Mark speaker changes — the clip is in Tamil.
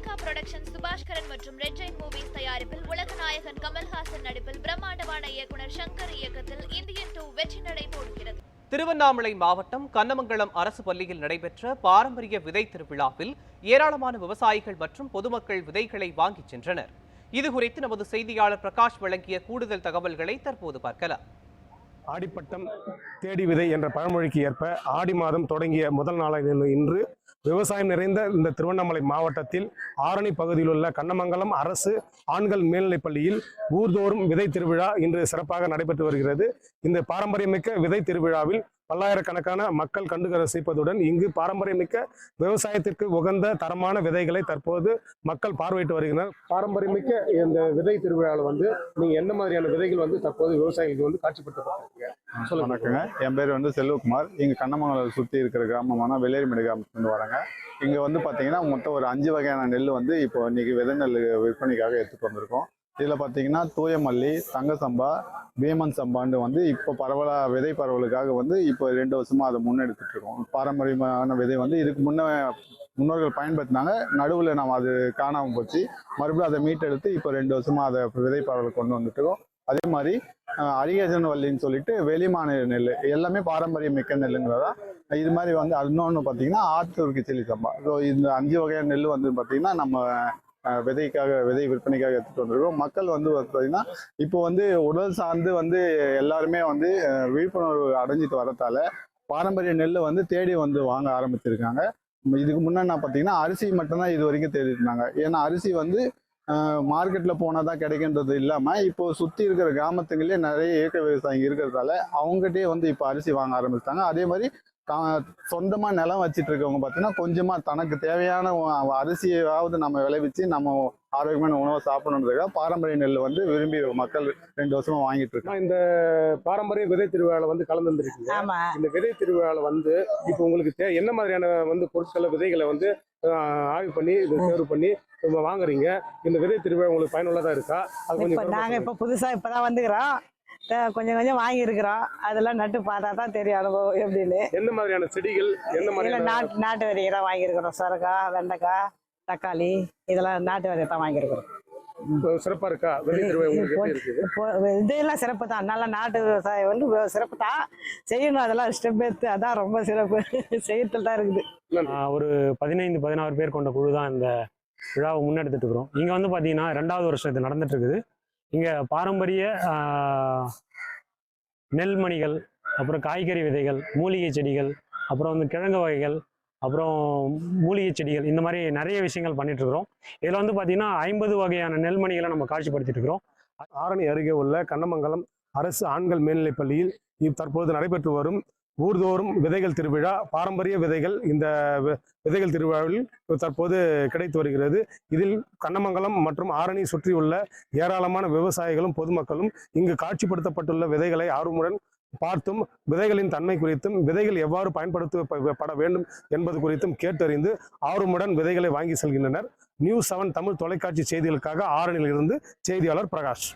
Speaker 1: லைகா புரொடக்ஷன் சுபாஷ்கரன் மற்றும் ரெட் ஜெயின் மூவிஸ் தயாரிப்பில் உலகநாயகன் கமல்ஹாசன் நடிப்பில் பிரம்மாண்டமான இயக்குனர் சங்கர் இயக்கத்தில் இந்தியன் 2 வெற்றி நடை போடுகிறது.
Speaker 2: திருவண்ணாமலை மாவட்டம் கண்ணமங்கலம் அரசு பள்ளியில் நடைபெற்ற பாரம்பரிய விதை திருவிழாவில் ஏராளமான விவசாயிகள் மற்றும் பொதுமக்கள் விதைகளை வாங்கிச் சென்றனர். இதுகுறித்து நமது செய்தியாளர் பிரகாஷ் வழங்கிய கூடுதல் தகவல்களை தற்போது பார்க்கலாம்.
Speaker 3: ஆடிப்பட்டம் தேடி விதை என்ற பழமொழிக்கு ஏற்ப ஆடி மாதம் தொடங்கிய முதல் நாளான இன்று விவசாயம் நிறைந்த இந்த திருவண்ணாமலை மாவட்டத்தில் ஆரணி பகுதியில் உள்ள கண்ணமங்கலம் அரசு ஆண்கள் மேல்நிலைப் பள்ளியில் ஊர்தோறும் விதை திருவிழா இன்று சிறப்பாக நடைபெற்று வருகிறது. இந்த பாரம்பரியமிக்க விதை திருவிழாவில் பல்லாயிரக்கணக்கான மக்கள் கண்டு ரசிப்பதுடன் இங்கு பாரம்பரியமிக்க விவசாயத்திற்கு உகந்த தரமான விதைகளை தற்போது மக்கள் பார்வையிட்டு வருகின்றனர். பாரம்பரியமிக்க இந்த விதை திருவிழாவில் நீங்க என்ன மாதிரியான விதைகள் தற்போது விவசாயிகளுக்கு காட்சிப்படுத்தப்பட்டிருக்கீங்க?
Speaker 4: வணக்கங்க, என் பேர் செல்வகுமார். இங்க கண்ணமங்கலம் சுற்றி இருக்கிற கிராமமான வெள்ளேரிமேடு கிராமத்துலேருந்து வராங்க. இங்க பார்த்தீங்கன்னா மொத்தம் ஒரு 5 வகையான நெல் இப்போ இன்னைக்கு விதை நெல் விற்பனைக்காக எடுத்துட்டு வந்திருக்கோம். இதில் பார்த்தீங்கன்னா தூய மல்லி, தங்க சம்பா, வேமன் சம்பான்னு இப்போ விதை பரவலுக்காக இப்போ 2 வருஷமா அதை முன்னெடுத்துட்டு இருக்கோம். பாரம்பரியமான விதை இதுக்கு முன்னோர்கள் பயன்படுத்தினாங்க. நடுவில் நம்ம அது காணாமல் போச்சு. மறுபடியும் அதை மீட்டெடுத்து இப்போ 2 வருஷமா அதை விதை பரவல் கொண்டு வந்துட்டு இருக்கோம். அதே மாதிரி அரிகேசன் வள்ளின்னு சொல்லிட்டு வெளிமாநில நெல் எல்லாமே பாரம்பரியம் மிக்க நெல்லுங்கிறதா. இது மாதிரி இன்னொன்று பார்த்தீங்கன்னா ஆத்தூர் கிச்சிலி சம்பா. ஸோ இந்த 5 வகையான நெல் பார்த்தீங்கன்னா நம்ம விதை விற்பனைக்காக எடுத்துட்டு வந்திருக்கோம். மக்கள் பார்த்தீங்கன்னா இப்போ உடல் சார்ந்து எல்லாருமே விழிப்புணர்வு அடைஞ்சிட்டு வரத்தால பாரம்பரிய நெல்லை தேடி வாங்க ஆரம்பிச்சிருக்காங்க. இதுக்கு முன்னாடி பார்த்தீங்கன்னா அரிசி மட்டும்தான் இது வரைக்கும் தேடிட்டு இருந்தாங்க. ஏன்னா அரிசி மார்க்கெட்ல போனாதான் கிடைக்கின்றது இல்லாம இப்போ சுத்தி இருக்கிற கிராமத்துங்களே நிறைய இயற்கை விவசாயிங்க இருக்கிறதால அவங்ககிட்டயே இப்போ அரிசி வாங்க ஆரம்பிச்சிட்டாங்க. அதே மாதிரி சொந்தமா நிலம் வச்சிட்டு இருக்கவங்க பார்த்தீங்கன்னா கொஞ்சமா தனக்கு தேவையான அரிசியாவது நம்ம விளைவிச்சு நம்ம ஆரோக்கியமான உணவை சாப்பிடணுன்றதுக்காக பாரம்பரிய நெல் விரும்பி மக்கள் 2 வருஷமா வாங்கிட்டு இருக்காங்க.
Speaker 3: இந்த பாரம்பரிய விதை திருவிழாவில் கலந்து வந்திருக்கீங்க. இந்த விதை திருவிழாவில் இப்போ உங்களுக்கு என்ன மாதிரியான பொருட்களை விதைகளை ஆய்வு பண்ணி தேர்வு பண்ணி வாங்குறீங்க? இந்த விதை திருவிழா உங்களுக்கு பயனுள்ளதா இருக்கா? அது கொஞ்சம்
Speaker 5: நாங்க இப்ப புதுசா இப்பதான் வந்துக்கிறோம். கொஞ்சம் கொஞ்சம் வாங்கி இருக்கிறோம். அதெல்லாம் நட்டு பார்த்தா தான் தெரியும் அனுபவம் எப்படின்னு.
Speaker 3: என்ன மாதிரியான செடிகள், என்ன மாதிரி
Speaker 5: நாட்டு விதைகள்லாம் வாங்கியிருக்கிறோம். சொரக்காய், வெண்டைக்காய், தக்காளி இதெல்லாம் நாட்டு விதையை தான் வாங்கியிருக்கிறோம்.
Speaker 3: சிறப்பா இருக்கா விதை திருவிழா உங்களுக்கு?
Speaker 5: இதெல்லாம் சிறப்பு தான். நல்லா நாட்டு விவசாயம் சிறப்பு தான் செய்யணும். அதெல்லாம் ஸ்டெப் எடுத்து அதான் ரொம்ப சிறப்பு செய்யறதுல தான் இருக்குது.
Speaker 6: ஒரு 15-16 பேர் கொண்ட குழு தான் இந்த விழாவை முன்னெடுத்துட்டு இருக்கிறோம். இங்கே பார்த்தீங்கன்னா 2வது வருஷம் இது நடந்துட்டு இருக்குது. இங்கே பாரம்பரிய நெல்மணிகள், அப்புறம் காய்கறி விதைகள், மூலிகை செடிகள், அப்புறம் கிழங்கு வகைகள், அப்புறம் மூலிகை செடிகள், இந்த மாதிரி நிறைய விஷயங்கள் பண்ணிட்டு இருக்கிறோம். இதில் பார்த்தீங்கன்னா 50 வகையான நெல்மணிகளை நம்ம காட்சிப்படுத்திட்டு இருக்கிறோம்.
Speaker 3: ஆரணி அருகே உள்ள கண்ணமங்கலம் அரசு ஆண்கள் மேல்நிலைப் பள்ளியில் தற்போது நடைபெற்று வரும் ஊர்தோறும் விதைகள் திருவிழா பாரம்பரிய விதைகள் இந்த விதைகள் திருவிழாவில் தற்போது கிடைத்து வருகிறது. இதில் கண்ணமங்கலம் மற்றும் ஆரணி சுற்றியுள்ள ஏராளமான விவசாயிகளும் பொதுமக்களும் இங்கு காட்சிப்படுத்தப்பட்டுள்ள விதைகளை ஆர்வமுடன் பார்த்தும் விதைகளின் தன்மை குறித்தும் விதைகள் எவ்வாறு பயன்படுத்தப்பட வேண்டும் என்பது குறித்தும் கேட்டறிந்து ஆர்வமுடன் விதைகளை வாங்கி செல்கின்றனர். நியூஸ் 7 தமிழ் தொலைக்காட்சி செய்திகளுக்காக ஆரணியில் இருந்து செய்தியாளர் பிரகாஷ்.